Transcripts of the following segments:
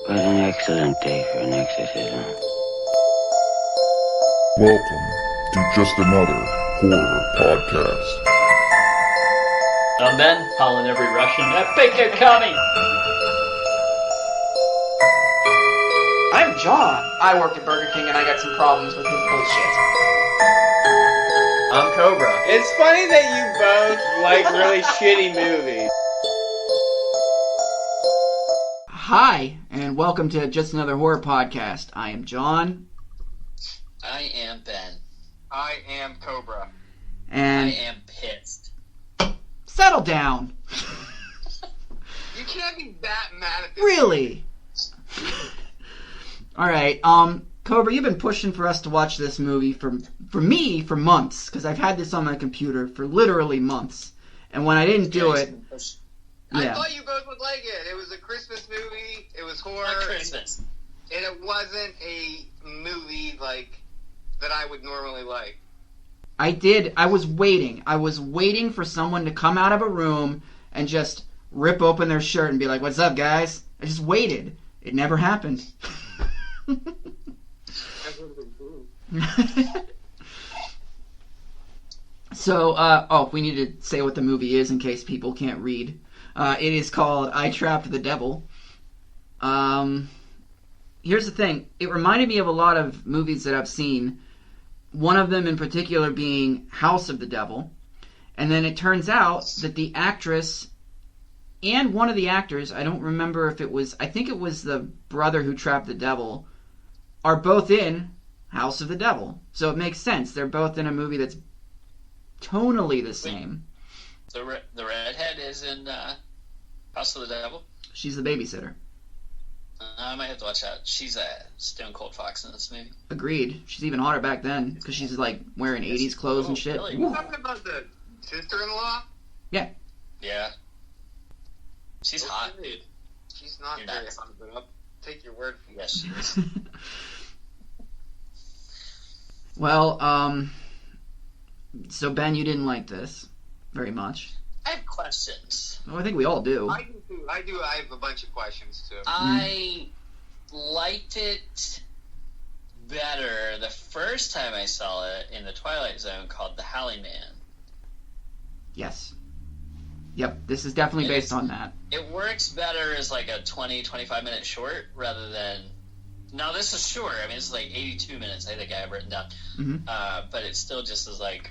What an excellent day for an exorcism. Welcome to Just Another Horror Podcast. I'm Ben, calling every Russian epic coming. I'm John. I work at Burger King and I got some problems with his bullshit. I'm Cobra. It's funny that you both like really shitty movies. Hi, and welcome to Just Another Horror Podcast. I am John. I am Ben. I am Cobra. And I am pissed. settle down. You can't be that mad at this. Really? Alright, Cobra, you've been pushing for us to watch this movie for months, because I've had this on my computer for literally months. And when I didn't do it... I Yeah. thought you both would like it. It was a Christmas movie. It was horror. Not Christmas. And it wasn't a movie like that I would normally like. I was waiting. I was waiting for someone to come out of a room and just rip open their shirt and be like, "What's up, guys?" I just waited. It never happened. So, we need to say what the movie is in case people can't read. It is called I Trapped the Devil. Here's the thing. It reminded me of a lot of movies that I've seen. One of them in particular being House of the Devil. And then it turns out that the actress and one of the actors, I don't remember if it was, I think it was the brother who trapped the devil, are both in House of the Devil. So it makes sense. They're both in a movie that's tonally the same. The redhead is in House of the Devil. She's the babysitter. I might have to watch that. She's a stone cold fox in this movie. Agreed. She's even hotter back then because she's like wearing 80s clothes and shit. Really? You talking about the sister-in-law? Yeah. Yeah. She's hot, dude. She's not You're very not. hot, but I'll take your word for it. Yes, she is. Well, so Ben, you didn't like this very much. I have questions. Well, I think we all do. I do too. I have a bunch of questions too. I liked it better the first time I saw it in the Twilight Zone called The Howling Man. Yes. Yep, this is definitely based on that. It works better as like a 20-25 minute short rather than... No, this is short. I mean, this is like 82 minutes, I think I have written down. Mm-hmm. But it still just is like...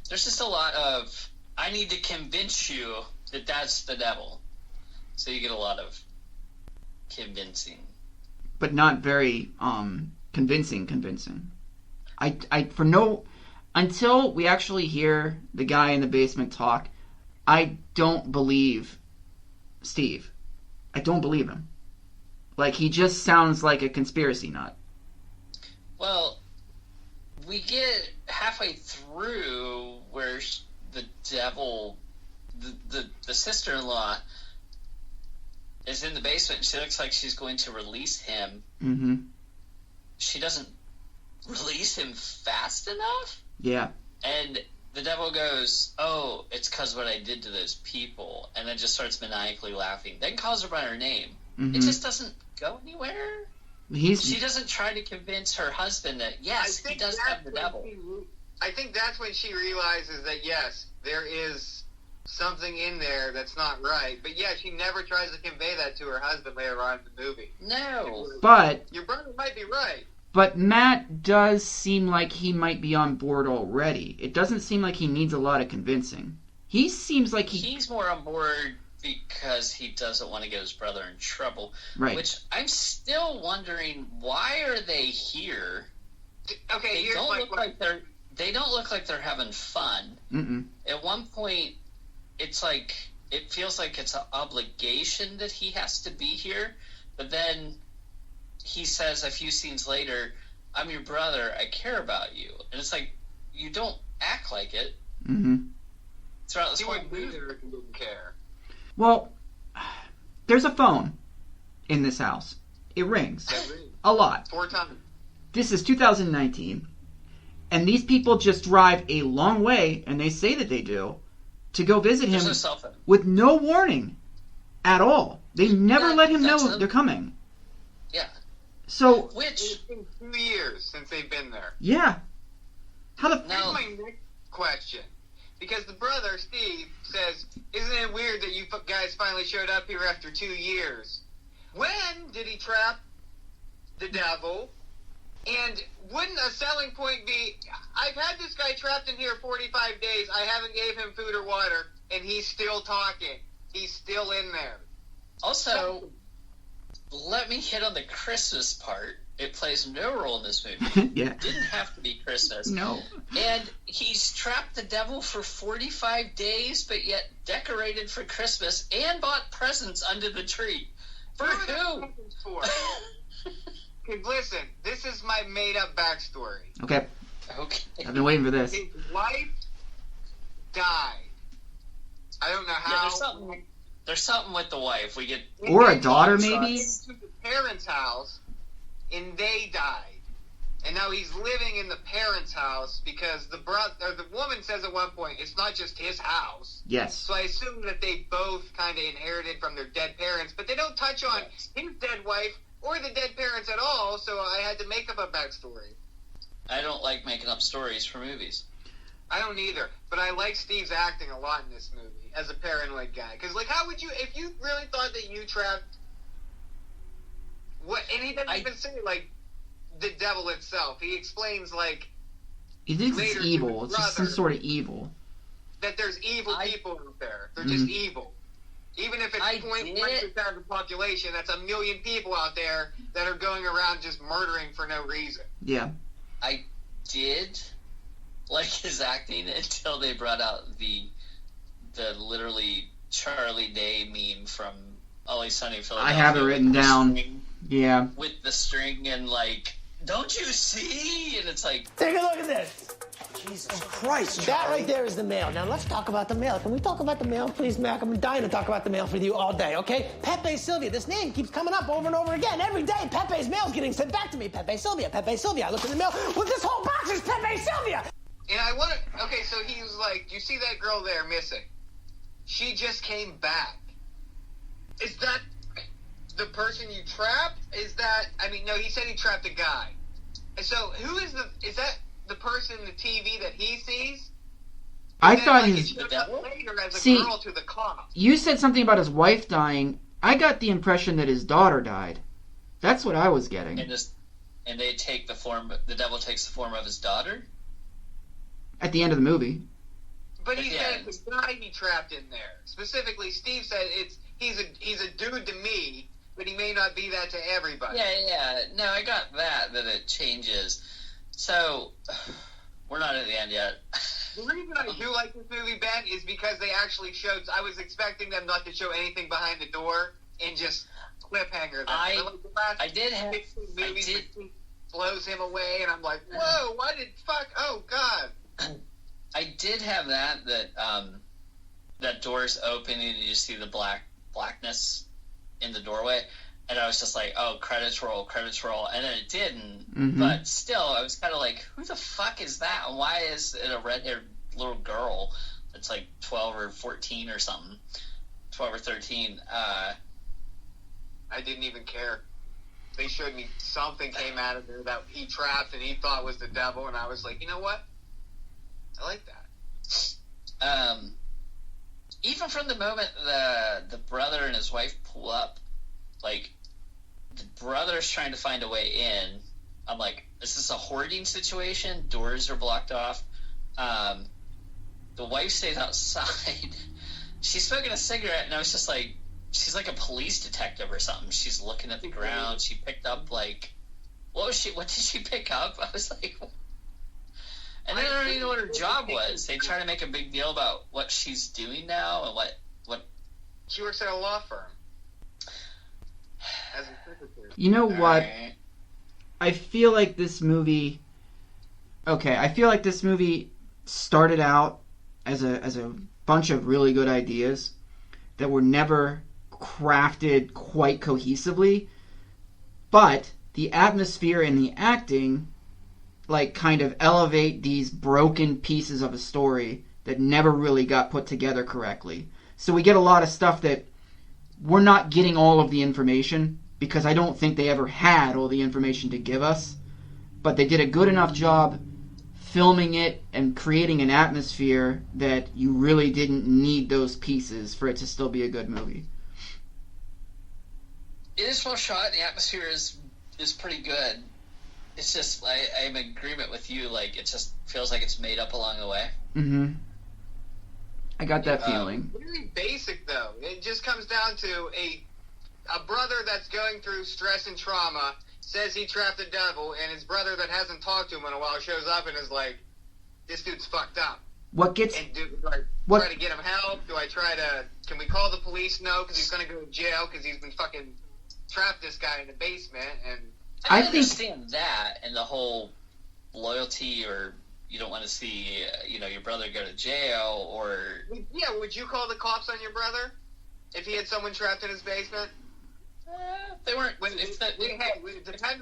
There's just a lot of... I need to convince you that that's the devil. So you get a lot of convincing. But not very convincing. Until we actually hear the guy in the basement talk, I don't believe Steve. I don't believe him. Like, he just sounds like a conspiracy nut. Well, we get halfway through where the devil, the sister-in-law, is in the basement. She looks like she's going to release him. Mm-hmm. She doesn't release him fast enough. Yeah. And the devil goes, "Oh, it's because what I did to those people," and then just starts maniacally laughing. Then calls her by her name. Mm-hmm. It just doesn't go anywhere. She doesn't try to convince her husband that, yes, he does have the devil. I think that's when she realizes that, yes, there is something in there that's not right. But yeah, she never tries to convey that to her husband later on in the movie. No. But Your brother might be right. But Matt does seem like he might be on board already. It doesn't seem like he needs a lot of convincing. He seems like He's more on board because he doesn't want to get his brother in trouble. Right. Which I'm still wondering, why are they here? Okay, They here's don't my look question. like they don't look like they're having fun. Mm-mm. At one point, it's like it feels like it's an obligation that he has to be here, but then he says a few scenes later, "I'm your brother, I care about you," and it's like, you don't act like it Mm-hmm. throughout this He whole wouldn't be movie. there if he didn't care. Well, there's a phone in this house. It rings a lot. 4 times. This is 2019, and these people just drive a long way, and they say that they do, to go visit him There's no cell phone. with no warning. at all. They never Yeah, let him that's know they're coming. Yeah. So, Which, It's been 2 years since they've been there. yeah. How the... No. Here's my next question. Because the brother, Steve, says, isn't it weird that you guys finally showed up here after 2 years? When did he trap the devil? And wouldn't a selling point be, I've had this guy trapped in here 45 days, I haven't gave him food or water, and he's still talking. He's still in there. also, let me hit on the Christmas part. It plays no role in this movie. Yeah. Didn't have to be Christmas. No. And he's trapped the devil for 45 days, but yet decorated for Christmas and bought presents under the tree. For who? For? Because listen, this is my made-up backstory. Okay. Okay. I've been waiting for this. His wife died. I don't know how. Yeah, there's something with the wife. We get Or a daughter, He maybe? went to the parents' house, and they died. And now he's living in the parents' house because the woman says at one point, it's not just his house. Yes. So I assume that they both kind of inherited from their dead parents, but they don't touch on his dead wife or the dead parents at all, so I had to make up a backstory. I don't like making up stories for movies. I don't either, but I like Steve's acting a lot in this movie as a paranoid guy. Because, like, how would you, if you really thought that you trapped, what, and he doesn't even say, like, the devil itself. He explains, like, He thinks later it's to evil. his It's just some brother sort of evil. that there's evil people out there. They're Mhm. just evil. Even if it's I 0.1% of the population, that's 1 million people out there that are going around just murdering for no reason. Yeah. I did like his acting until they brought out the literally Charlie Day meme from Always Sunny in Philadelphia. I have it written down. Yeah. With the string and like, don't you see? And it's like, Take a look at this. Jesus Christ, that right there is the mail. Now let's talk about the mail. Can we talk about the mail, please, Mac? I'm dying to talk about the mail with you all day, okay? Pepe Sylvia. This name keeps coming up over and over again. Every day, Pepe's mail's getting sent back to me. Pepe Sylvia, Pepe Sylvia. I look in the mail. Well, this whole box is Pepe Sylvia. And I want to, okay, so he was like, you see that girl there missing? She just came back. Is that the person you trapped? Is that, I mean, no, he said he trapped a guy. And so who is that the person in the TV that he sees? I then, thought like, his... he showed up later as a See, girl to the cops. You said something about his wife dying. I got the impression that his daughter died. That's what I was getting. and they take the devil takes the form of his daughter. At the end of the movie. But he Yeah. said it's the guy he trapped in there. Specifically, Steve said he's a dude to me, but he may not be that to everybody. Yeah. No, I got that it changes. So, we're not at the end yet. The reason I do like this movie, Ben, is because they actually showed. I was expecting them not to show anything behind the door and just cliffhanger them. I But, like, the last did have- 15 movies, I did- he blows him away, and I'm like, whoa, why did Oh God. I did have that door's open and you just see the blackness in the doorway, and I was just like, oh, credits roll, and then it didn't. Mhm. But still, I was kind of like, who the fuck is that? And why is it a red-haired little girl that's like 12 or 14 or something, 12 or 13? I didn't even care. They showed me something came out of there that he trapped and he thought was the devil, and I was like, you know what? I like that. Even from the moment the brother and his wife pull up, like, the brother's trying to find a way in. I'm like, is this a hoarding situation? Doors are blocked off. The wife stays outside. She's smoking a cigarette, and I was just like, she's like a police detective or something. She's looking at the ground. She picked up, like, what did she pick up? I was like, and I don't even know what her job was. They try to make a big deal about what she's doing now and what. She works at a law firm. As a secretary. You know what? Alright. I feel like this movie... Okay, I feel like this movie started out as a bunch of really good ideas that were never crafted quite cohesively, but the atmosphere and the acting like kind of elevate these broken pieces of a story that never really got put together correctly. So we get a lot of stuff that we're not getting all of the information, because I don't think they ever had all the information to give us, but they did a good enough job filming it and creating an atmosphere that you really didn't need those pieces for it to still be a good movie. It is well shot. The atmosphere is pretty good. It's just, I'm in agreement with you. Like, it just feels like it's made up along the way. Mm-hmm. I got that feeling. Really basic, though. It just comes down to a brother that's going through stress and trauma says he trapped the devil, and his brother that hasn't talked to him in a while shows up and is like, this dude's fucked up. What gets... And do I try to get him help? Do I try to... Can we call the police? No, because he's going to go to jail because he's been fucking trapped this guy in the basement. And I understand that and the whole loyalty, or you don't want to see, your brother go to jail, or... Yeah, would you call the cops on your brother if he had someone trapped in his basement? They weren't. Would it depend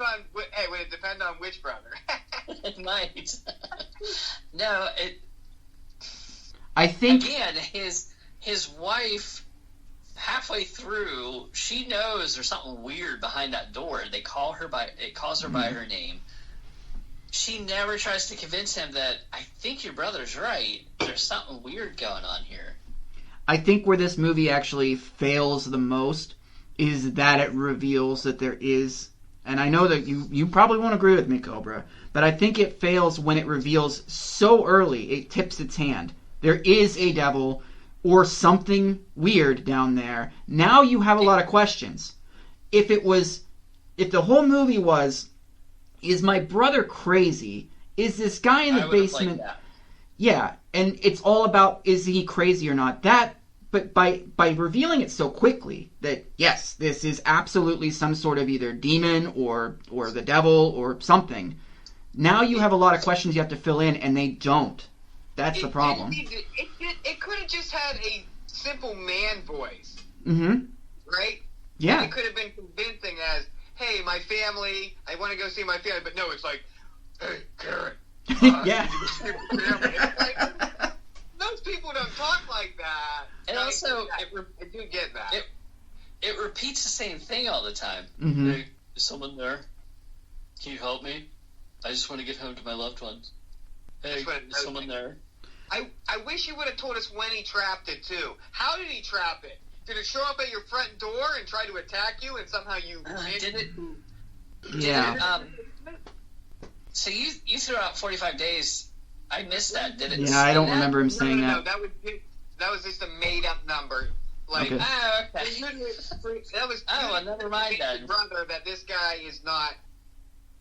on which brother? It might. No, I think again, his wife, halfway through, she knows there's something weird behind that door. It calls her by her name. She never tries to convince him that I think your brother's right. There's something weird going on here. I think where this movie actually fails the most is that it reveals that there is, and I know that you probably won't agree with me, Cobra, but I think it fails when it reveals so early, it tips its hand. There is a devil or something weird down there. Now you have a lot of questions. If the whole movie was, is my brother crazy? Is this guy in the basement? Yeah, and it's all about, is he crazy or not? But by revealing it so quickly that, yes, this is absolutely some sort of either demon or the devil or something, now you have a lot of questions you have to fill in, and they don't. That's the problem. It could have just had a simple man voice. Mm-hmm. Right? Yeah. It could have been convincing as, hey, my family, I want to go see my family. But no, it's like, hey, Karen. Yeah. Most people don't talk like that. And also, I do get that. It repeats the same thing all the time. Mm-hmm. Hey, is someone there? Can you help me? I just want to get home to my loved ones. Hey, is someone there? I wish you would have told us when he trapped it, too. How did he trap it? Did it show up at your front door and try to attack you, and somehow you did it? Yeah. So you threw out 45 days. I missed that. Did it? Yeah, I don't remember him saying that. No, that was just a made-up number. Like, okay. That was never mind then. Brother, that this guy is not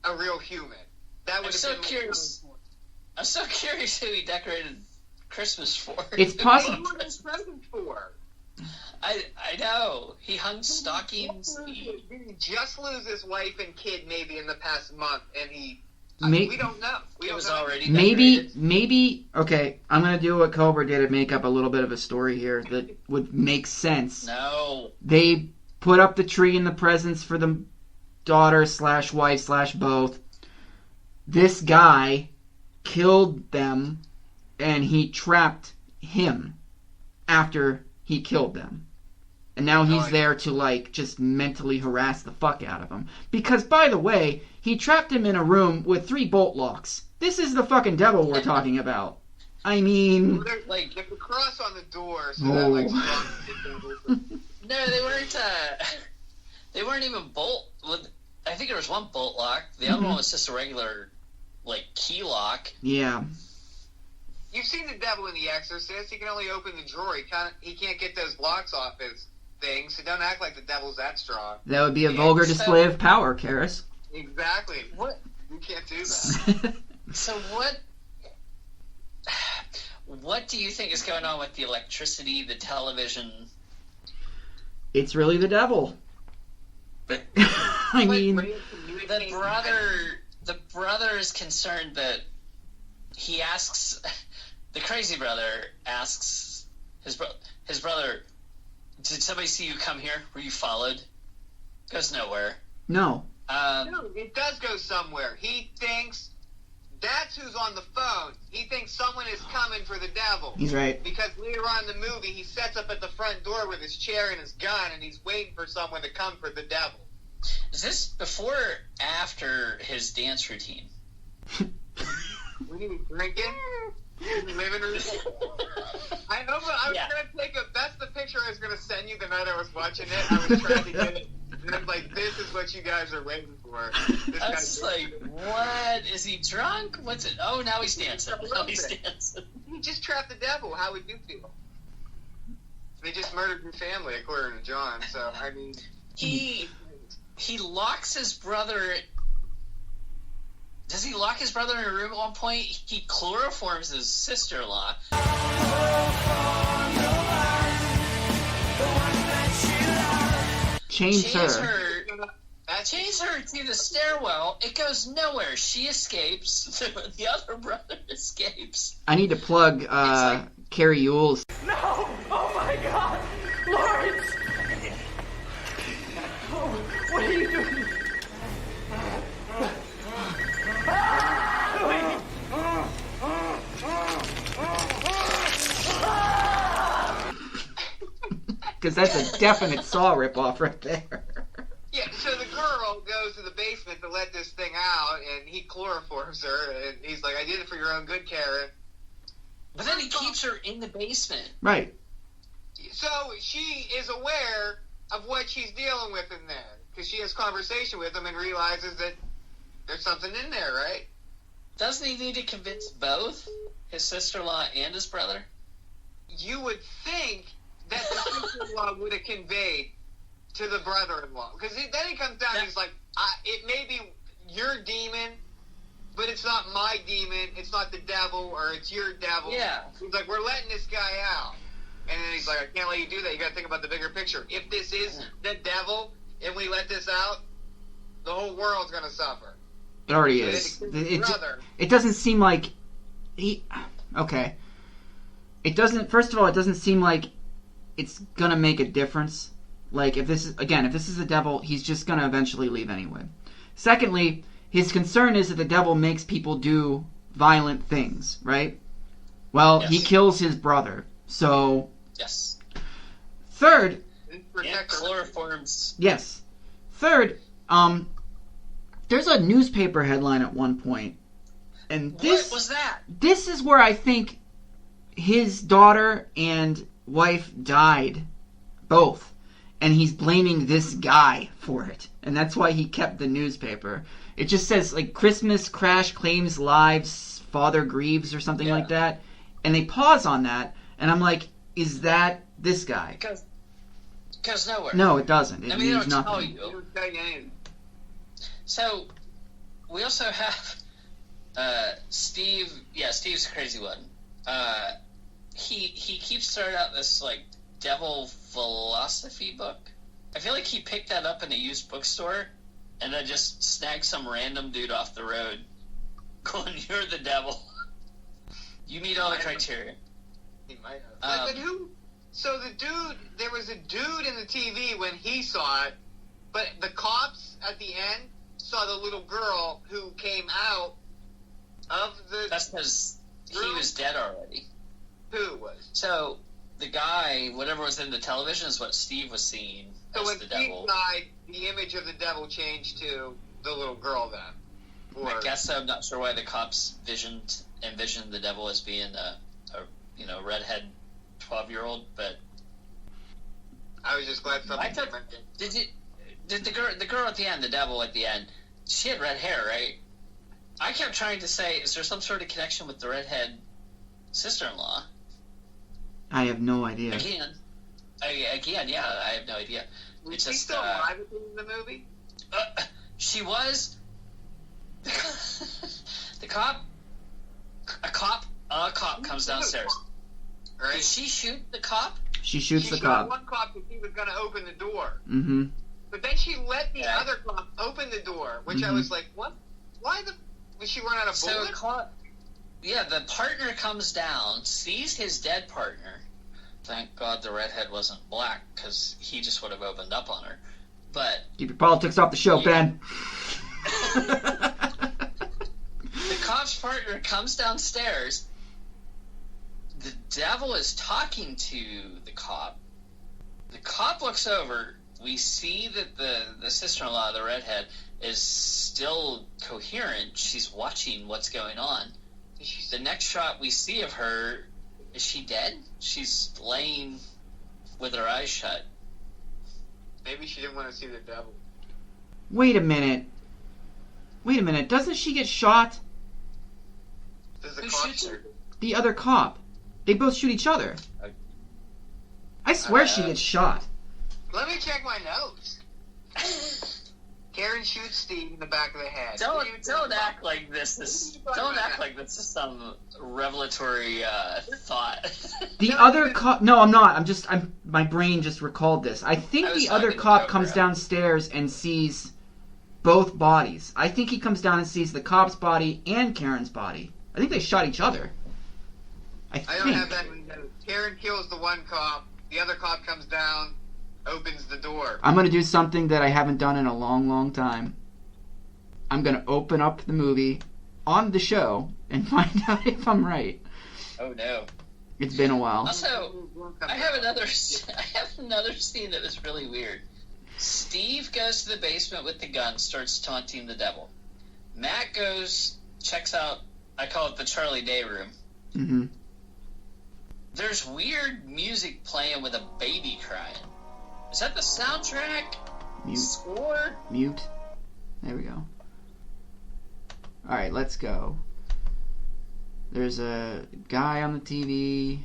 a real human. That I'm so curious. I'm so curious who he decorated Christmas for. It's possible. What was present for? I know. He hung stockings. Did he just lose his wife and kid maybe in the past month, and he... we don't know. It was already maybe. Okay, I'm gonna do what Cobra did and make up a little bit of a story here that would make sense. No. They put up the tree and the presents for the daughter/wife/both. This guy killed them, and he trapped him after he killed them. And now he's there to, just mentally harass the fuck out of him. Because, by the way, he trapped him in a room with 3 bolt locks. This is the fucking devil we're talking about. I mean... Well, there's a cross on the door, so Oh. that, No, they weren't even bolt... I think there was one bolt lock. The other one was just a regular, key lock. Yeah. You've seen the devil in The Exorcist. He can only open the drawer. He can't get those locks off his thing, so don't act like the devil's that strong. That would be a vulgar display of power, Karis. Exactly. What? You can't do that. So what do you think is going on with the electricity, the television? It's really the devil. I mean... The brother is concerned that he asks... The crazy brother asks his brother, did somebody see you come here? Were you followed? Goes nowhere. No. No, it does go somewhere. He thinks That's who's on the phone. He thinks someone is coming for the devil. He's right. Because later on in the movie, he sets up at the front door with his chair and his gun, and he's waiting for someone to come for the devil. Is this before or after his dance routine? When he was drinking? In the living room? I know, but I was going to take that's the picture I was going to send you the night I was watching it. I was trying to get it. And I'm like, this is what you guys are waiting for. I was like, what? Is he drunk? What's it? Oh, now he's dancing. Now he's dancing. He just trapped the devil. How would you feel? They just murdered your family, according to John. So, I mean... He locks his brother... Does he lock his brother in a room at one point? He chloroforms his sister-in-law. Chains her to the stairwell. It goes nowhere. She escapes. The other brother escapes. I need to plug Carrie Ewell's. No! Oh my God! Lawrence! Oh, what are you doing? Because that's a definite Saw ripoff right there. Yeah, so the girl goes to the basement to let this thing out, and he chloroforms her, and he's like, I did it for your own good, Karen. But then he keeps her in the basement. Right. So she is aware of what she's dealing with in there, because she has conversation with him and realizes that there's something in there, right? Doesn't he need to convince both his sister-in-law and his brother? You would think that the sister-in-law would have conveyed to the brother-in-law. Because then he comes down and he's like, it may be your demon, but it's not my demon, it's not the devil, or it's your devil. Yeah. He's like, we're letting this guy out. And then he's like, I can't let you do that. You got to think about the bigger picture. If this is the devil, and we let this out, the whole world's going to suffer. It already is. It doesn't seem like he... Okay. It doesn't... First of all, it doesn't seem like it's going to make a difference. Like, if this is the devil, he's just going to eventually leave anyway. Secondly, his concern is that the devil makes people do violent things, right? Well, yes. He kills his brother, so... Yes. Third... And chloroforms. Yes. Third, there's a newspaper headline at one point, and this... What was that? This is where I think his daughter and wife died, both, and he's blaming this guy for it, and that's why he kept the newspaper. It just says, like, Christmas crash claims lives, father grieves, or something like that, and they pause on that, and I'm like, is that this guy? Because nowhere. No, it doesn't. It means don't nothing. tell you. So, we also have Steve. Yeah, Steve's a crazy one. He keeps throwing out this, like, devil philosophy book. I feel like he picked that up in a used bookstore and then just snagged some random dude off the road going, you're the devil. You meet all the criteria. He might have. But who... So the dude... There was a dude in the TV when he saw it, but the cops at the end saw the little girl who came out of the... That's because he was dead already. Who was? So, the guy, whatever was in the television is what Steve was seeing so as when the Steve devil. died, the image of the devil changed to the little girl then. Or... I guess so. I'm not sure why the cops envisioned the devil as being a redhead 12-year-old, but I was just glad something came up. Did the girl at the end, the devil at the end, she had red hair, right? I kept trying to say, is there some sort of connection with the redhead sister-in-law? I have no idea. Again, yeah, I have no idea. Was she still alive in the movie? She was. A cop comes downstairs. Right? Did she shoot the cop? She shoots the She cop. shot one cop because he was going to open the door. Mm-hmm. But then she let the other cop open the door, which I was like, what? Why was she run out of bullets? The partner comes down, sees his dead partner. Thank God the redhead wasn't black, because he just would have opened up on her. But keep your politics off the show, Ben. The cops best part, when it comes downstairs, the devil is talking to the cop. The cop looks over. We see that the sister-in-law, the redhead, is still coherent. She's watching what's going on. The next shot we see of her, is she dead? She's laying with her eyes shut. Maybe she didn't want to see the devil. Wait a minute. Doesn't she get shot? Does the Who cop shoots her? The other cop. They both shoot each other. I swear she gets shot. Let me check my notes. Karen shoots Steve in the back of the head. Don't act like this is some revelatory thought. The other cop... No, I'm not. My brain just recalled this. I think the other cop comes downstairs and sees both bodies. I think he comes down and sees the cop's body and Karen's body. I think they shot each other. I don't have that in notes. Karen kills the one cop. The other cop comes down, opens the door. I'm going to do something that I haven't done in a long, long time. I'm going to open up the movie on the show and find out if I'm right. Oh, no. It's been a while. Also, I have another scene that was really weird. Steve goes to the basement with the gun, starts taunting the devil. Matt goes, checks out, I call it the Charlie Day room. Mm-hmm. There's weird music playing with a baby crying. Is that the soundtrack? Mute. Score? Mute. There we go. Alright, let's go. There's a guy on the TV.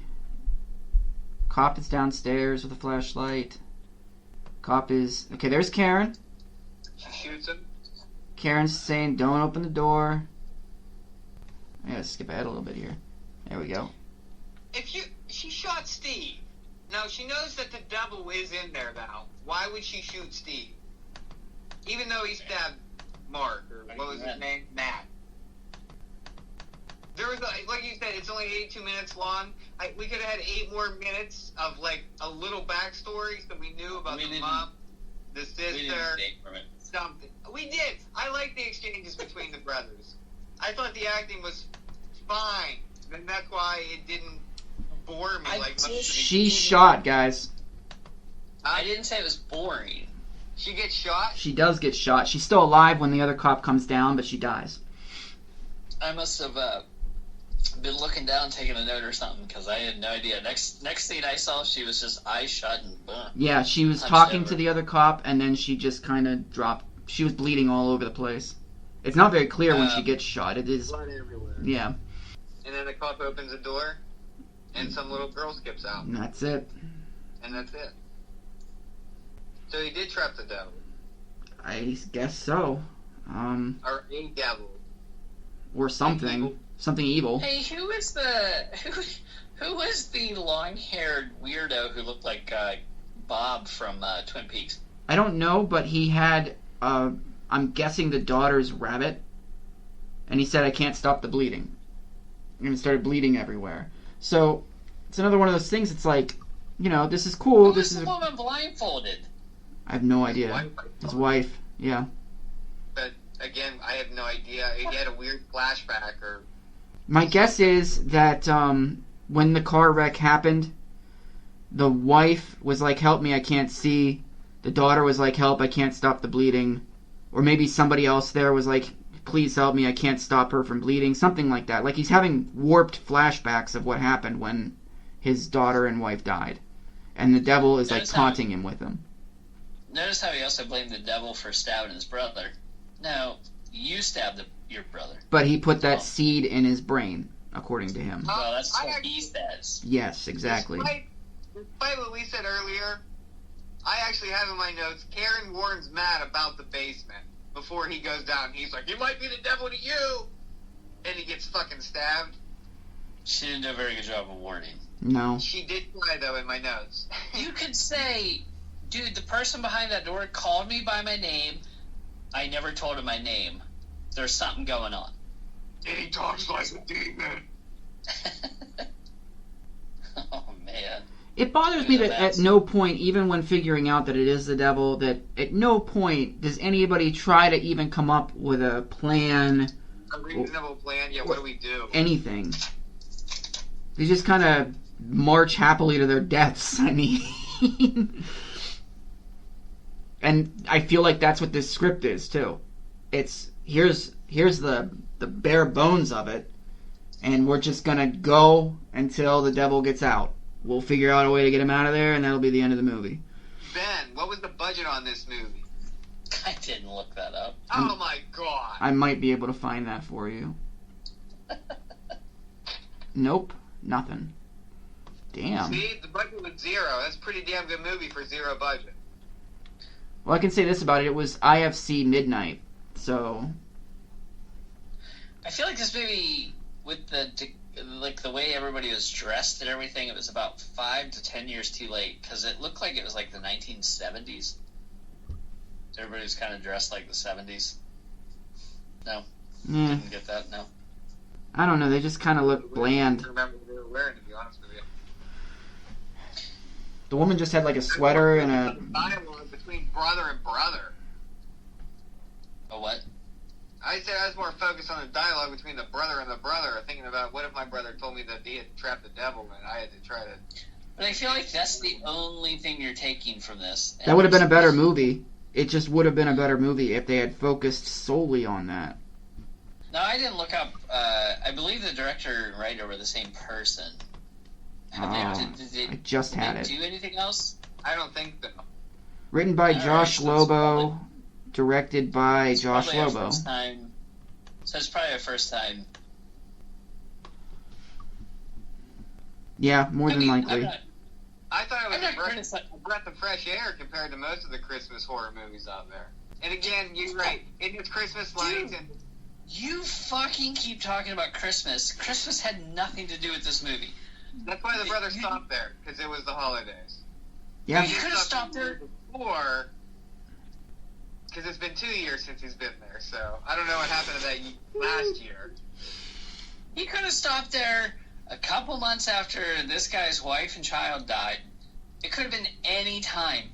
Cop is downstairs with a flashlight. Cop is... Okay, there's Karen. She shoots him. Karen's saying, don't open the door. I gotta skip ahead a little bit here. There we go. She shot Steve. Now, she knows that the devil is in there now. Why would she shoot Steve? Even though he stabbed Mark, or what was his name? Matt. There was, like you said, it's only 82 minutes long. We could have had 8 more minutes of, like, a little backstory so we knew about the mom, the sister, something. We did. I like the exchanges between the brothers. I thought the acting was fine, and that's why it didn't bore me like most of the She's shot, guys. I didn't say it was boring. She gets shot? She does get shot. She's still alive when the other cop comes down, but she dies. I must have been looking down, taking a note or something, because I had no idea. Next scene I saw, she was just eyes shut and boom. Yeah, she was talking to the other cop, and then she just kind of dropped. She was bleeding all over the place. It's not very clear when she gets shot. It is... Blood everywhere. Yeah. And then the cop opens the door, and some little girl skips out. And that's it. And that's it. So he did trap the devil. I guess so. Or a devil. Or something. Something evil. Hey, who was the long-haired weirdo who looked like Bob from Twin Peaks? I don't know, but he had, I'm guessing, the daughter's rabbit. And he said, I can't stop the bleeding. And it started bleeding everywhere. So, it's another one of those things, it's like, you know, this is cool. Who was the woman blindfolded? I have no idea. His wife, yeah. But, again, I have no idea. He had a weird flashback or... My guess is that when the car wreck happened, the wife was like, help me, I can't see. The daughter was like, help, I can't stop the bleeding. Or maybe somebody else there was like, please help me, I can't stop her from bleeding. Something like that. Like he's having warped flashbacks of what happened when his daughter and wife died. And the devil is like taunting him with them. Notice how he also blamed the devil for stabbing his brother. No, you stabbed your brother. But he put that seed in his brain, according to him. Well, that's what he says. Yes, exactly. Despite what we said earlier, I actually have in my notes, Karen warns Matt about the basement before he goes down. He's like, he might be the devil to you! And he gets fucking stabbed. She didn't do a very good job of warning. No. She did try, though, in my notes. You could say, dude, the person behind that door called me by my name. I never told him my name. There's something going on. And he talks like a demon. Oh, man. It bothers me that at no point, even when figuring out that it is the devil, that at no point does anybody try to even come up with a plan A reasonable plan? Yeah, what do we do? Anything. They just kind of march happily to their deaths. I mean, and I feel like that's what this script is too. It's here's the bare bones of it, and we're just gonna go until the devil gets out. We'll figure out a way to get him out of there, and that'll be the end of the movie. Ben, what was the budget on this movie? I didn't look that up. Oh my god. I might be able to find that for you. Nope, nothing. Damn. See, the budget was 0. That's a pretty damn good movie for 0 budget. Well, I can say this about it. It was IFC midnight, so... I feel like this movie, with the way everybody was dressed and everything, it was about 5 to 10 years too late, because it looked like it was like the 1970s. Everybody was kind of dressed like the 70s. No. Yeah. Didn't get that, no. I don't know, they just kind of look bland. I don't remember what they were wearing, to be honest with you. The woman just had like a sweater and a... dialogue between brother and brother. A what? I said I was more focused on the dialogue between the brother and the brother, thinking about what if my brother told me that he had trapped the devil and I had to try to... But I feel like that's the only thing you're taking from this. That would have been a better movie. It just would have been a better movie if they had focused solely on that. No, I didn't look up. I believe the director and writer were the same person. I just had it. Did they do anything else? I don't think so. Written by All Josh right, so it's Lobo, directed by It's Josh probably our Lobo. first time. So it's probably our first time. Yeah, more than likely. I thought it was I'm not a breath criticizing. of fresh air compared to most of the Christmas horror movies out there. And again, you're right. It was Christmas lights and... You fucking keep talking about Christmas. Christmas had nothing to do with this movie. That's why the brother stopped there, because it was the holidays. Yeah. You could have stopped there. Before, because it's been 2 years since he's been there, so I don't know what happened to that last year. He could have stopped there a couple months after this guy's wife and child died. It could have been any time.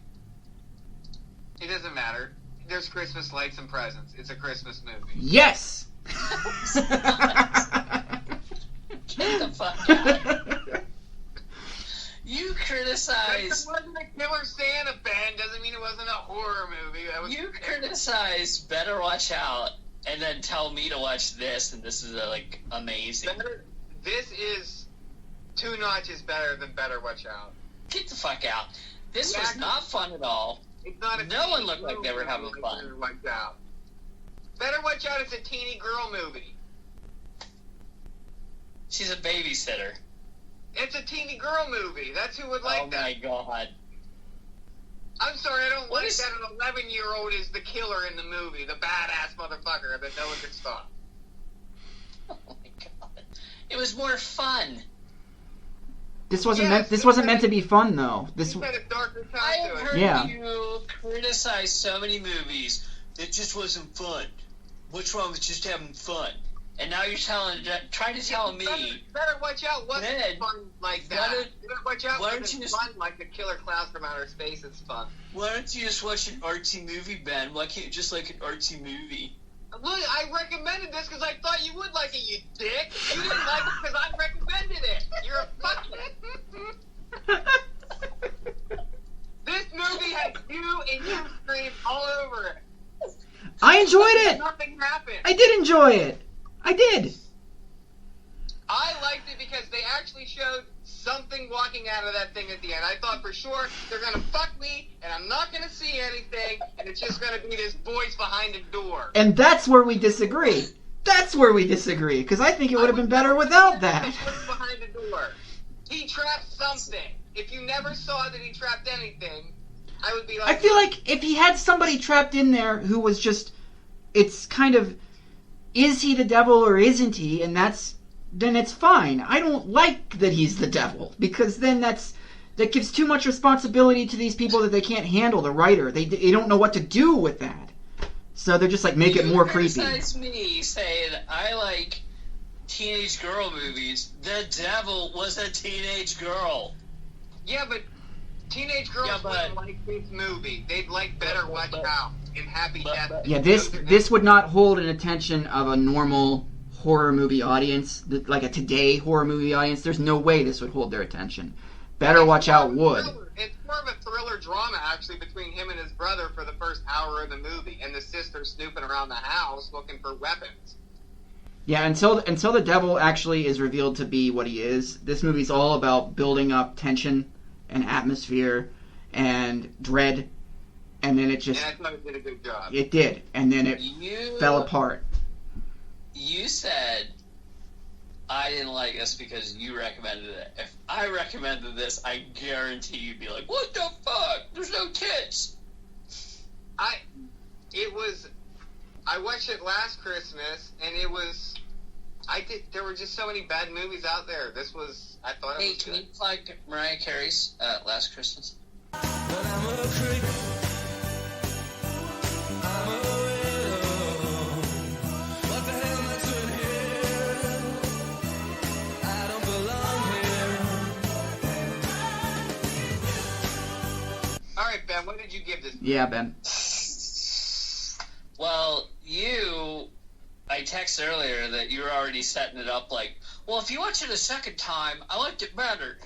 It doesn't matter. There's Christmas lights and presents. It's a Christmas movie. Yes! Get the fuck out. You criticize... It wasn't a Killer Santa band doesn't mean it wasn't a horror movie. You criticize Better Watch Out and then tell me to watch this, and this is amazing. This is 2 notches better than Better Watch Out. Get the fuck out. This was not fun at all. It's not a No one looked like they were having movie, fun. Better Watch Out. Better Watch Out is a teeny girl movie. She's a babysitter. It's a teeny girl movie. That's who would like that. Oh my god. I'm sorry, I don't What like is- that an 11-year-old is the killer in the movie, the badass motherfucker that no one can stop. Oh my god. It was more fun. This wasn't Yes, meant to be fun though. This He had a darker I side have to it. heard Yeah. you criticize so many movies that just wasn't fun. What's wrong with just having fun? And now you're trying to tell me. Better Watch Out wasn't Ben, fun like why that. don't- Better Watch Out why don't wasn't you just- fun like the killer clowns from outer space is fun. Why don't you just watch an artsy movie, Ben? Why can't you just like an artsy movie? Look, I recommended this because I thought you would like it, you dick. You didn't like it because I recommended it. You're a fucking... This movie has you and you scream all over it. I enjoyed it. Nothing happened. I did enjoy it. I did. I liked it because they actually showed something walking out of that thing at the end. I thought for sure they're gonna fuck me, and I'm not gonna see anything, and it's just gonna be this voice behind the door. And that's where we disagree. That's where we disagree, because I think it would have been better without that. What's behind the door? He trapped something. If you never saw that he trapped anything, I would be like... I feel like if he had somebody trapped in there who was just, it's kind of, is he the devil or isn't he? And then it's fine. I don't like that he's the devil, because then that gives too much responsibility to these people that they can't handle, the writer. They don't know what to do with that. So they're just like, make it more creepy. You criticize me saying I like teenage girl movies. The devil was a teenage girl. Yeah, but teenage girls wouldn't like this movie. They'd like Better Watch Out and Happy Death. Yeah, this would not hold an attention of a normal horror movie audience, like a today horror movie audience, there's no way this would hold their attention. Better Watch Out would. It's more of a thriller drama, actually, between him and his brother for the first hour of the movie, and the sister snooping around the house looking for weapons. Yeah, until the devil actually is revealed to be what he is, this movie's all about building up tension and atmosphere and dread, and then it just... And I thought it did a good job. It did, and then it fell apart. You said I didn't like this because you recommended it. If I recommended this, I guarantee you'd be like, what the fuck? There's no tits! I watched it last Christmas, and there were just so many bad movies out there. I thought it was Hey, can you plug Mariah Carey's Last Christmas? All right, Ben, what did you give this? Yeah, Ben. Well, I texted earlier that you were already setting it up like, well, if you watch it a second time, I liked it better.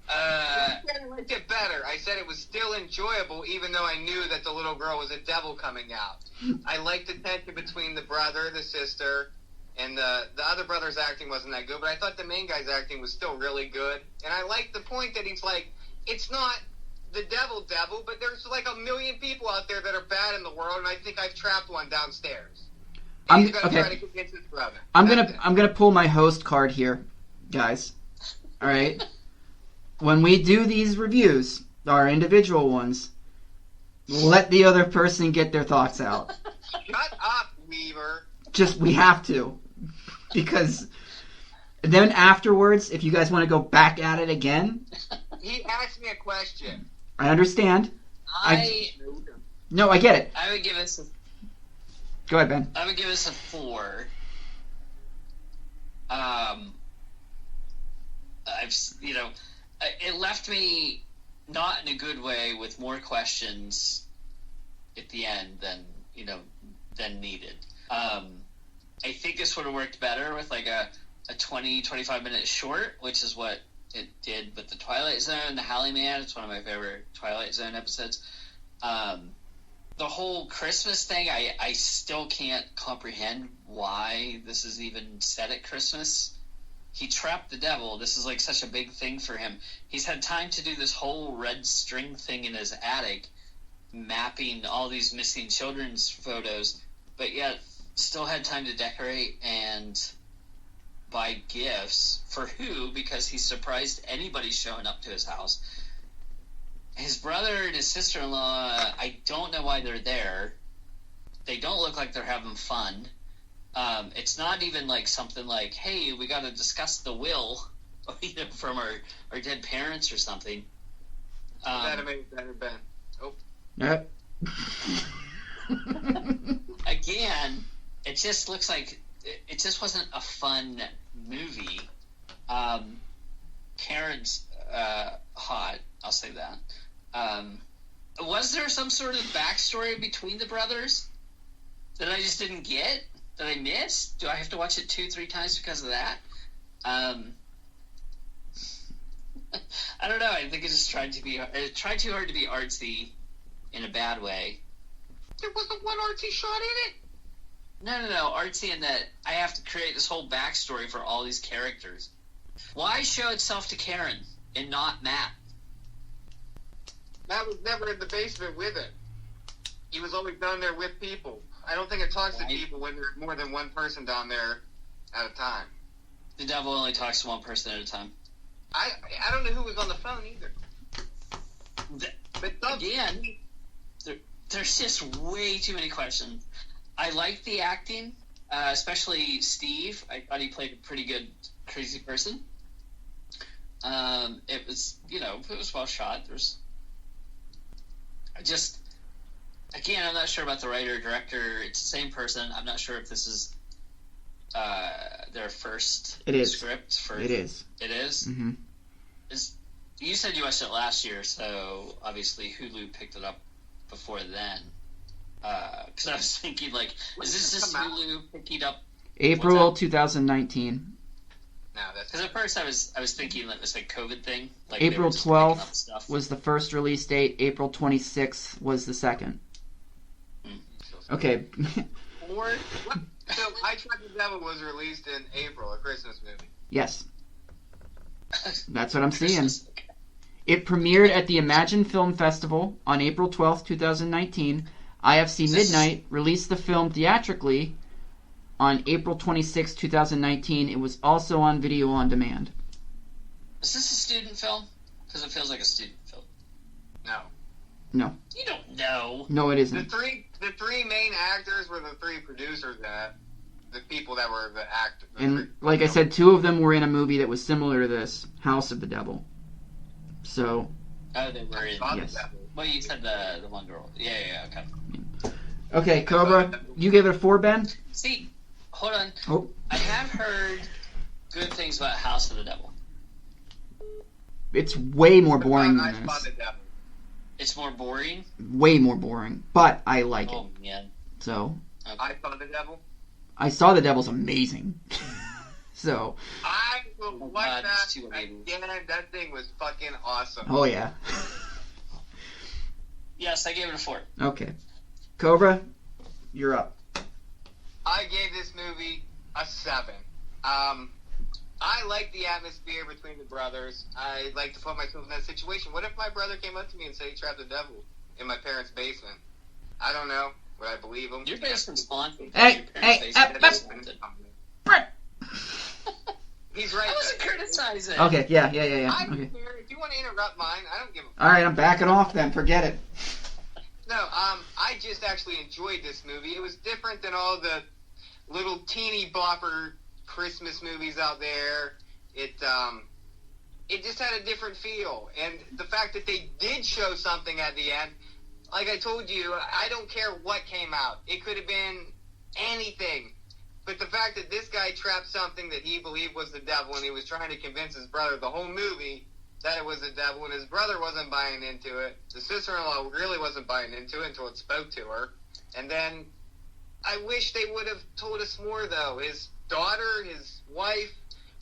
I liked it better. I said it was still enjoyable, even though I knew that the little girl was a devil coming out. I liked the tension between the brother, the sister, and the other brother's acting wasn't that good, but I thought the main guy's acting was still really good. And I liked the point that he's like, it's not the devil, but there's like a million people out there that are bad in the world, and I think I've trapped one downstairs. And he's gonna try to convince his brother. I'm gonna pull my host card here, guys. All right. When we do these reviews, our individual ones, let the other person get their thoughts out. Shut up, Weaver. We have to, because then afterwards, if you guys want to go back at it again, he asked me a question. I understand. No, I get it. I would give us Go ahead, Ben. I would give us a 4. It left me not in a good way with more questions at the end than needed. I think this would have worked better with like a 20-25 minute short, which is what it did with the Twilight Zone, the Howling Man. It's one of my favorite Twilight Zone episodes. The whole Christmas thing, I still can't comprehend why this is even set at Christmas. He trapped the devil. This is like such a big thing for him. He's had time to do this whole red string thing in his attic, mapping all these missing children's photos, but yet still had time to decorate and buy gifts. For who? Because he's surprised anybody showing up to his house. His brother and his sister-in-law, I don't know why they're there. They don't look like they're having fun. It's not even like something like, hey, we got to discuss the will from our dead parents or something. That made it better, Ben. Oh. Yep. Again, it just looks like it just wasn't a fun movie. Karen's hot, I'll say that. Was there some sort of backstory between the brothers that I just didn't get? That I missed? Do I have to watch it 2-3 times because of that? I don't know. I think it just tried too hard to be artsy in a bad way. There wasn't one artsy shot in it. No. Artsy in that I have to create this whole backstory for all these characters. Why show itself to Karen and not Matt? Matt was never in the basement with it. He was always down there with people. I don't think it talks to people when there's more than one person down there at a time. The devil only talks to one person at a time. I don't know who was on the phone either. But again, there's just way too many questions. I like the acting, especially Steve. I thought he played a pretty good crazy person. It was well shot. Again, I'm not sure about the writer director. It's the same person. I'm not sure if this is their first script. It is. It is? Mm-hmm. You said you watched it last year, so obviously Hulu picked it up before then. Because I was thinking, like, is this just Hulu picking up April 2019. No, that's Because at first I was thinking that it was a COVID thing. Like April they were just picking up 12th stuff. was the first release date. April 26th was the second. Okay. Or so I Tried the Devil was released in April, a Christmas movie. Yes. That's what I'm seeing. Christmas. It premiered at the Imagine Film Festival on April 12th, 2019. IFC Midnight released the film theatrically on April 26, 2019. It was also on video on demand. Is this a student film? Because it feels like a student film. No. No. You don't know. No, it The isn't. three main actors were the three producers that the people that were the actors. And like I said, two of them were in a movie that was similar to this, House of the Devil. So, Oh, they were in. yes. Well, you said the one girl. Yeah, okay. Okay, Cobra, you gave it a 4, Ben? See, hold on. Oh. I have heard good things about House of the Devil. It's way more boring I than Saw this. the Devil. It's more boring. Way more boring. But I like it. Oh man. So, I Saw the Devil. I Saw the Devil's amazing. So, I will Oh, watch God, that it's too amazing. again. That thing was fucking awesome. oh yeah. Yes, I gave it a 4. Okay. Cobra, you're up. I gave this movie a 7. I like the atmosphere between the brothers. I like to put myself in that situation. What if my brother came up to me and said he trapped the devil in my parents' basement? I don't know. Would I believe him? Your basement's haunted. Hey, Your parents' hey, basement is haunted. He's right. I wasn't though. criticizing. Okay, yeah. I don't Okay. care. If you want to interrupt mine, I don't give a fuck. All right, I'm backing off then. Forget it. No, I just actually enjoyed this movie. It was different than all the little teeny bopper Christmas movies out there. It just had a different feel. And the fact that they did show something at the end, like I told you, I don't care what came out. It could have been anything. But the fact that this guy trapped something that he believed was the devil and he was trying to convince his brother the whole movie that it was the devil, and his brother wasn't buying into it. The sister-in-law really wasn't buying into it until it spoke to her. And then I wish they would have told us more, though. His daughter, his wife,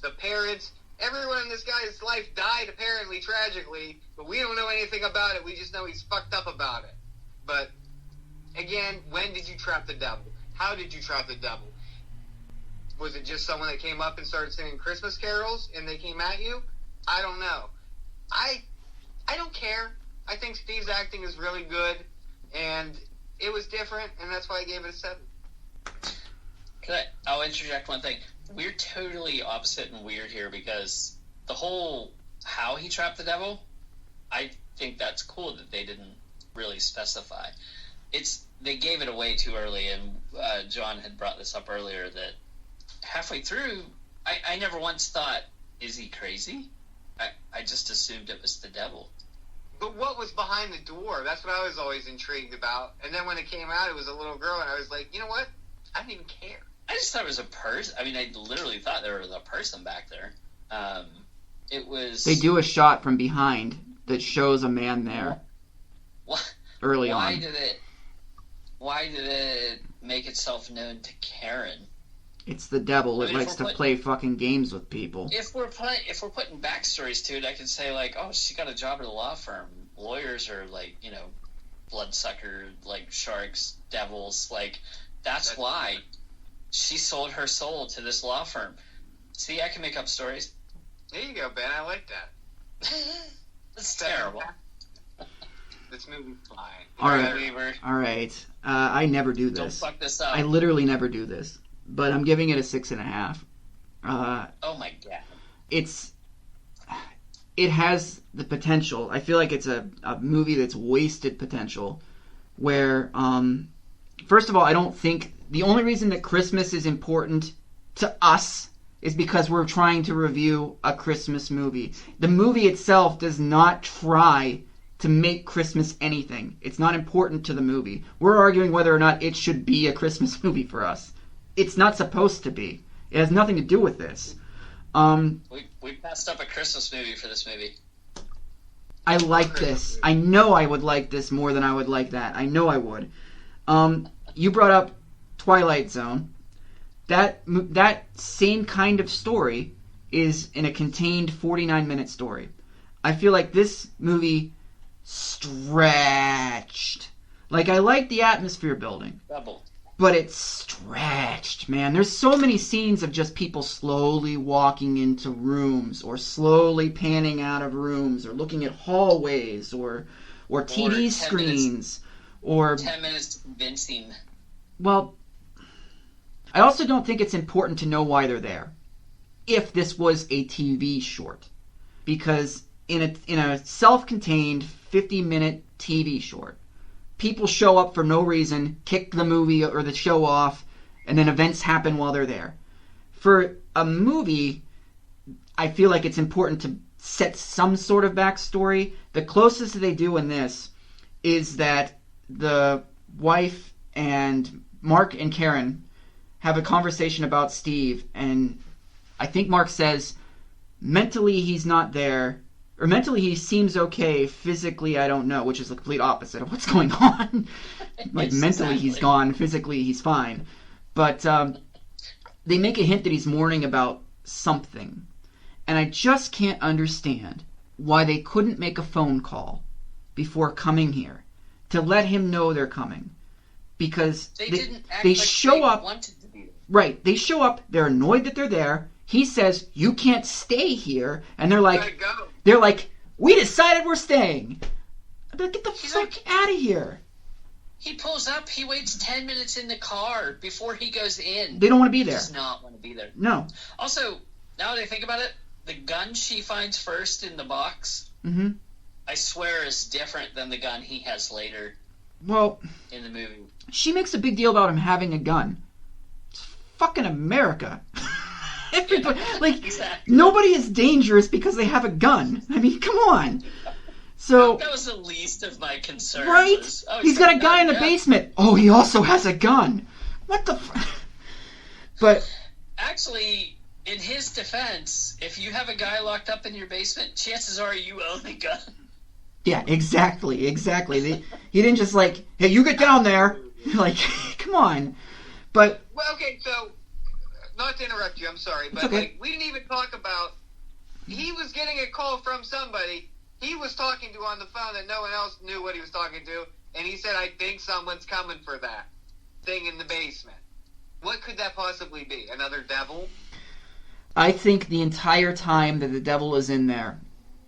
the parents, everyone in this guy's life died, apparently, tragically, but we don't know anything about it. We just know he's fucked up about it. But, again, when did you trap the devil? How did you trap the devil? Was it just someone that came up and started singing Christmas carols and they came at you? I don't know. I don't care. I think Steve's acting is really good, and it was different, and that's why I gave it a 7. I'll interject one thing. We're totally opposite and weird here because the whole how he trapped the devil, I think that's cool that they didn't really specify. They gave it away too early, and John had brought this up earlier that halfway through, I never once thought, is he crazy? I just assumed it was the devil. But what was behind the door? That's what I was always intrigued about. And then when it came out, it was a little girl, and I was like, you know what? I didn't even care. I just thought it was a person. I mean, I literally thought there was a person back there. It was... They do a shot from behind that shows a man there early on. Why did it make itself known to Karen? It's the devil. I It mean, likes to play fucking games with people. If we're putting backstories to it, I can say like, oh, she got a job at a law firm. Lawyers are like, bloodsucker, like sharks, devils. Like that's why she sold her soul to this law firm. See, I can make up stories. There you go, Ben. I like that. That's terrible. This movie's fine. All right. Weaver, All right. I never do don't this. fuck this up. I literally never do this. But I'm giving it a 6.5. Oh my god. It has the potential. I feel like it's a movie that's wasted potential. Where, first of all, I don't think the only reason that Christmas is important to us is because we're trying to review a Christmas movie. The movie itself does not try to make Christmas anything. It's not important to the movie. We're arguing whether or not it should be a Christmas movie for us. It's not supposed to be. It has nothing to do with this. We passed up a Christmas movie for this movie. I like this. I know I would like this more than I would like that. I know I would. You brought up Twilight Zone. that same kind of story is in a contained 49-minute story. I feel like this movie stretched. Like, I like the atmosphere building. Double. But it's stretched, man. There's so many scenes of just people slowly walking into rooms or slowly panning out of rooms or looking at hallways or TV screens or 10 minutes convincing. Well, I also don't think it's important to know why they're there if this was a TV short. Because in a self-contained 50-minute TV short, people show up for no reason, kick the movie or the show off, and then events happen while they're there. For a movie, I feel like it's important to set some sort of backstory. The closest they do in this is that the wife and Mark and Karen have a conversation about Steve, and I think Mark says, mentally he's not there, or mentally he seems okay, physically I don't know, which is the complete opposite of what's going on. Like, mentally he's gone, physically he's fine. But they make a hint that he's mourning about something. And I just can't understand why they couldn't make a phone call before coming here to let him know they're coming. Because they show up. Wanted to be. Right, they show up, they're annoyed that they're there. He says, "You can't stay here." And they're like, "We decided we're staying." But get the fuck out of here. He pulls up, he waits 10 minutes in the car before he goes in. They don't want to be there. He does not want to be there. No. Also, now that I think about it, the gun she finds first in the box, I swear is different than the gun he has later in the movie. She makes a big deal about him having a gun. It's fucking America. Everybody, Exactly. Nobody is dangerous because they have a gun. I mean, come on. So that was the least of my concerns. Right? He's got a guy in the basement. Oh, he also has a gun. What the But actually, in his defense, if you have a guy locked up in your basement, chances are you own a gun. Yeah, exactly. He didn't just like, "Hey, you get down there." Like, come on. But well, okay, so not to interrupt you, I'm sorry, but okay. We didn't even talk about. He was getting a call from somebody he was talking to on the phone that no one else knew what he was talking to, and he said, "I think someone's coming for that thing in the basement." What could that possibly be? Another devil? I think the entire time that the devil is in there,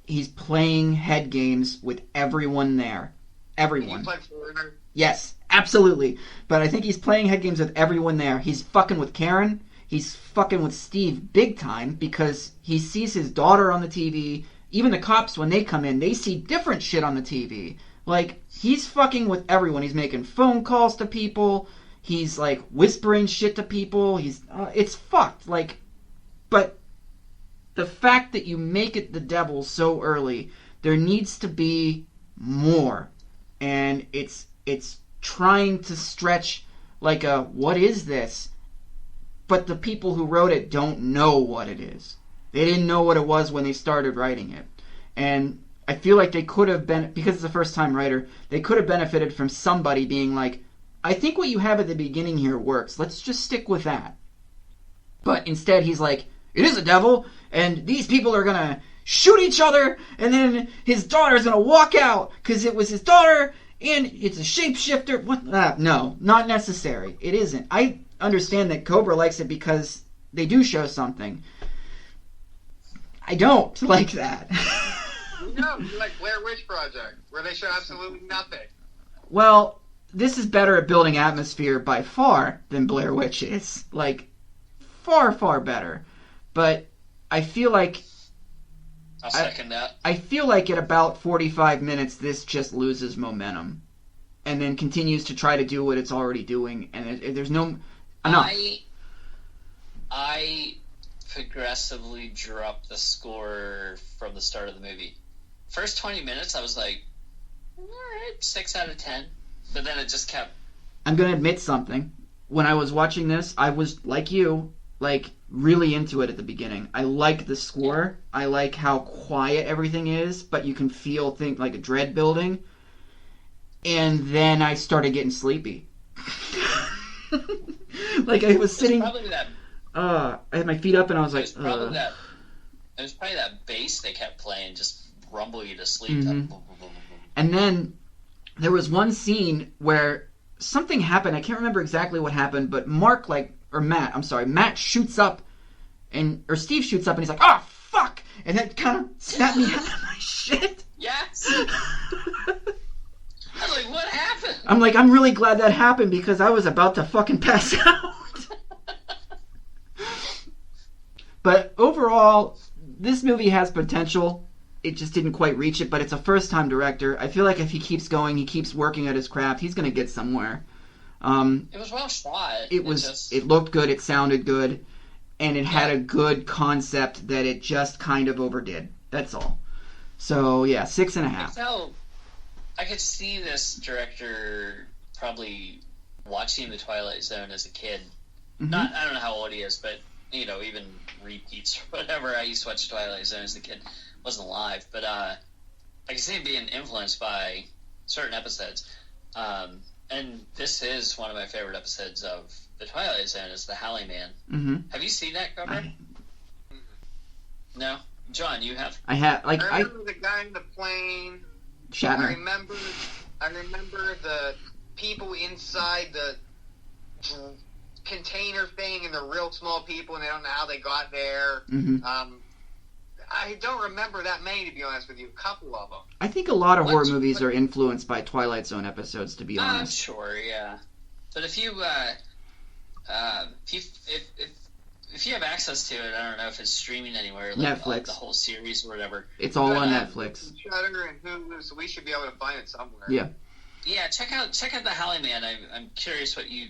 he's playing head games with everyone there. Everyone. He's like Foreigner? Yes, absolutely. But I think he's playing head games with everyone there. He's fucking with Karen. He's fucking with Steve big time because he sees his daughter on the TV. Even the cops, when they come in, they see different shit on the TV. Like, he's fucking with everyone. He's making phone calls to people. He's, like, whispering shit to people. It's fucked. Like, but the fact that you make it the devil so early, there needs to be more. And it's trying to stretch like a, what is this? But the people who wrote it don't know what it is. They didn't know what it was when they started writing it. And I feel like they could have been, because it's a first-time writer, they could have benefited from somebody being like, "I think what you have at the beginning here works. Let's just stick with that." But instead he's like, "It is a devil, and these people are going to shoot each other, and then his daughter's going to walk out because it was his daughter, and it's a shapeshifter." What? No, not necessary. It isn't. I understand that Cobra likes it because they do show something. I don't like that. No, you like Blair Witch Project, where they show absolutely nothing. Well, this is better at building atmosphere by far than Blair Witch is. Like, far, far better. But I feel like... I'll second that. I feel like at about 45 minutes, this just loses momentum. And then continues to try to do what it's already doing. And there's no... enough. I progressively dropped the score from the start of the movie. First 20 minutes, I was like, alright, 6 out of 10. But then it just kept... I'm going to admit something. When I was watching this, I was, like you, like, really into it at the beginning. I like the score. I like how quiet everything is, but you can feel like a dread building. And then I started getting sleepy. Like I was sitting. Probably that. I had my feet up and I was It like. was probably that. It was probably that bass they kept playing, just rumble you to sleep. Mhm. And then there was one scene where something happened. I can't remember exactly what happened, but Matt shoots up, or Steve shoots up, and he's like, "Oh fuck!" And that kind of snapped me out of my shit. Yes. I'm like, what happened? I'm like, I'm really glad that happened because I was about to fucking pass out. But overall, this movie has potential. It just didn't quite reach it, but it's a first-time director. I feel like if he keeps going, he keeps working at his craft, he's going to get somewhere. It was well shot. It looked good, it sounded good, and it had a good concept that it just kind of overdid. That's all. So, yeah, 6.5. I could see this director probably watching The Twilight Zone as a kid. Mm-hmm. I don't know how old he is, but, even repeats or whatever. I used to watch Twilight Zone as a kid. Wasn't alive, but I can see him being influenced by certain episodes. And this is one of my favorite episodes of The Twilight Zone, is the Halley Man. Mm-hmm. Have you seen that, Cobra? No? John, you have? I have. I remember the guy in the plane. Shatner. I remember the people inside the container thing, and they're real small people, and they don't know how they got there. Mm-hmm. I don't remember that many, to be honest with you. A couple of them. I think a lot of horror movies are influenced by Twilight Zone episodes, to be honest. I'm sure, yeah. But if you have access to it, I don't know if it's streaming anywhere, like Netflix, the whole series or whatever. It's all on Netflix. Shudder and Hulu, so we should be able to find it somewhere. Yeah. Yeah, check out the Halley Man. I'm curious what you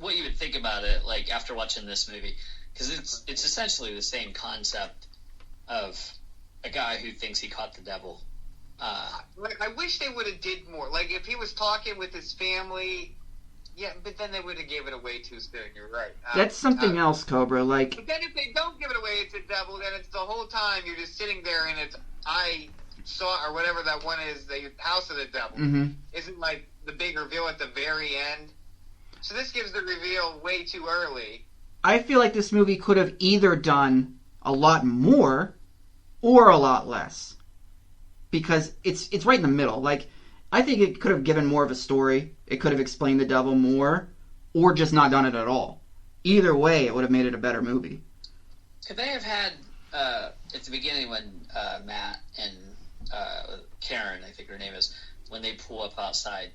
would think about it, like after watching this movie. Because it's essentially the same concept of a guy who thinks he caught the devil. I wish they would have did more. Like, if he was talking with his family, yeah, but then they would have gave it away too soon. You're right. That's something else, Cobra. Like, but then if they don't give it away, it's a devil. Then it's the whole time you're just sitting there, and it's I saw or whatever that one is, the House of the Devil. Mm-hmm. Isn't like the big reveal at the very end. So this gives the reveal way too early. I feel like this movie could have either done a lot more or a lot less. Because it's right in the middle. Like, I think it could have given more of a story. It could have explained the devil more, or just not done it at all. Either way, it would have made it a better movie. Could they have had, at the beginning when Matt and Karen, I think her name is, when they pull up outside,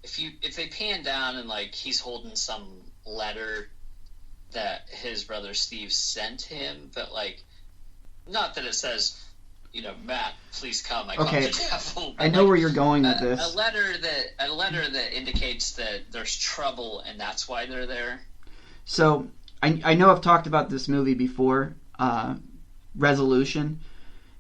if they pan down and, like, he's holding some letter that his brother Steve sent him, but, like, not that it says, Matt, please come. I caught the devil. I know where you're going with this. A letter that indicates that there's trouble and that's why they're there. So I know I've talked about this movie before, Resolution.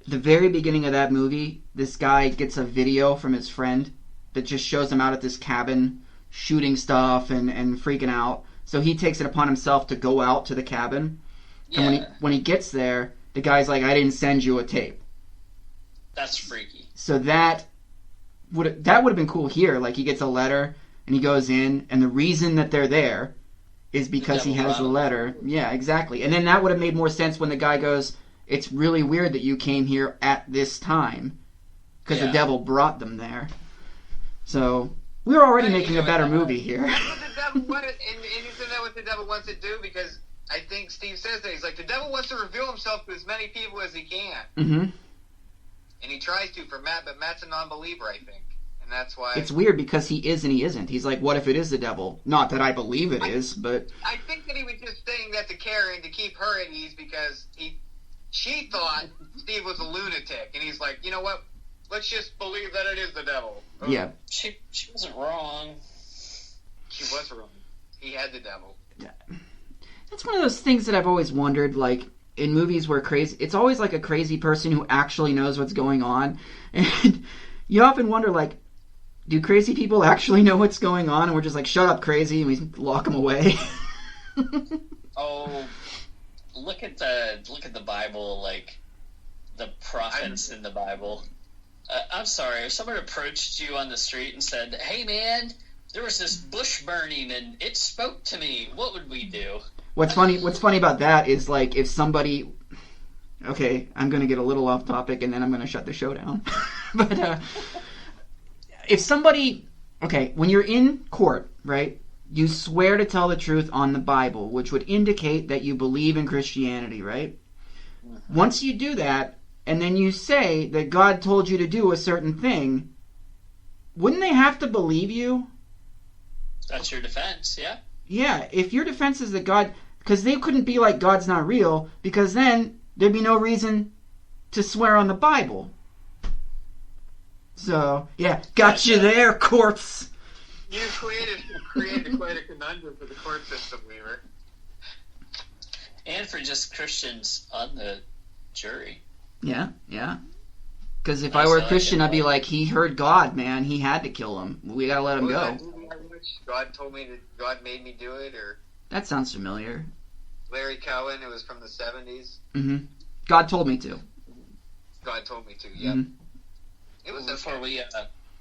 At the very beginning of that movie, this guy gets a video from his friend that just shows him out at this cabin shooting stuff and freaking out. So he takes it upon himself to go out to the cabin. Yeah. And when he gets there, the guy's like, I didn't send you a tape. That's freaky. So that would have been cool here. Like, he gets a letter and he goes in, and the reason that they're there is because he has the letter. Yeah, exactly. And then that would have made more sense when the guy goes, it's really weird that you came here at this time because the devil brought them there. So we were already making a better movie here. That's what the devil wanted, and isn't that what the devil wants to do? Because I think Steve says that. He's like, the devil wants to reveal himself to as many people as he can. Mm-hmm. And he tries to for Matt, but Matt's a non-believer, I think. And that's why... It's weird because he is and he isn't. He's like, what if it is the devil? Not that I believe it is, but... I think that he was just saying that to Karen to keep her at ease because she thought Steve was a lunatic. And he's like, you know what? Let's just believe that it is the devil. Oh. Yeah. She wasn't wrong. She was wrong. He had the devil. Yeah. That's one of those things that I've always wondered, like, in movies where it's always like a crazy person who actually knows what's going on. And you often wonder, like, do crazy people actually know what's going on? And we're just like, shut up, crazy, and we lock them away. Oh, look at the Bible, like, the prophets in the Bible. I'm sorry, if someone approached you on the street and said, hey man, there was this bush burning and it spoke to me. What would we do? What's funny about that is, like, if somebody... Okay, I'm going to get a little off topic and then I'm going to shut the show down. But if somebody... Okay, when you're in court, right, you swear to tell the truth on the Bible, which would indicate that you believe in Christianity, right? Once you do that, and then you say that God told you to do a certain thing, wouldn't they have to believe you? That's your defense, yeah? Yeah, if your defense is that God... Because they couldn't be like, God's not real, because then there'd be no reason to swear on the Bible. So, yeah, got you there, courts. You created quite a conundrum for the court system, Weaver. And for just Christians on the jury. Yeah. Because if I were a Christian, I'd be like, he heard God, man. He had to kill him. We gotta let him go. God made me do it, or... That sounds familiar. Larry Cohen, it was from the 70s. Mm-hmm. God told me to. God told me to, yeah. Mm-hmm. It was it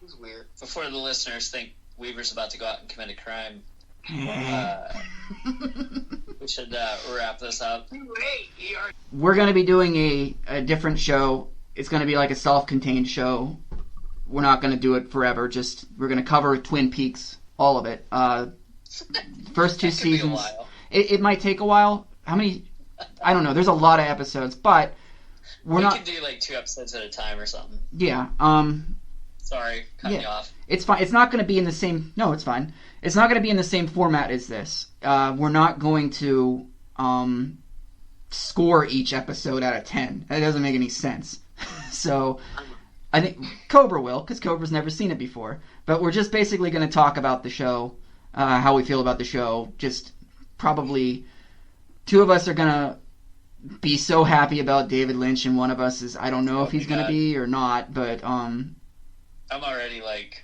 was weird. Before the listeners think Weaver's about to go out and commit a crime, we should wrap this up. We're going to be doing a different show. It's going to be like a self-contained show. We're not going to do it forever. We're going to cover Twin Peaks, all of it. First 2 seasons. It might take a while. How many? I don't know. There's a lot of episodes, but we can do like 2 episodes at a time or something. Yeah. Sorry, cutting you off. It's fine. It's not going to be in the same. No, it's fine. It's not going to be in the same format as this. We're not going to score each episode out of 10. That doesn't make any sense. So I think Cobra will, because Cobra's never seen it before. But we're just basically going to talk about the show, how we feel about the show. Just probably 2 of us are going to be so happy about David Lynch, and one of us is, I don't know if he's going to be or not, but I'm already like,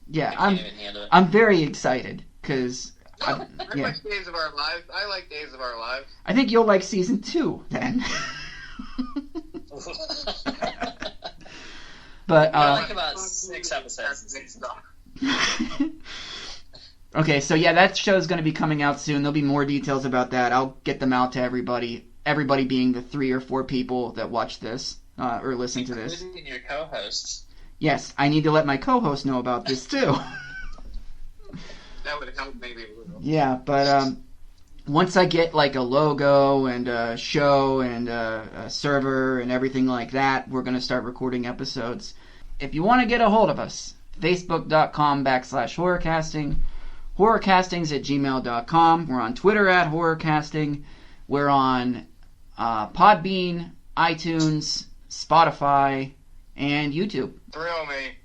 yeah, I can't even handle it. I'm very excited because I like Days of Our Lives. I like Days of Our Lives. I think you'll like season 2 then. But I like about 6 episodes. Okay, so yeah, that show's going to be coming out soon. There'll be more details about that. I'll get them out to everybody. Everybody being the 3 or 4 people that watch this or listen to this. Including your co-hosts. Yes, I need to let my co-host know about this too. That would help maybe a little. Yeah, but once I get like a logo and a show and a server and everything like that, we're going to start recording episodes. If you want to get a hold of us, facebook.com/horrorcasting, horrorcastings@gmail.com. We're on Twitter @horrorcasting. We're on Podbean, iTunes, Spotify, and YouTube. Thrill me.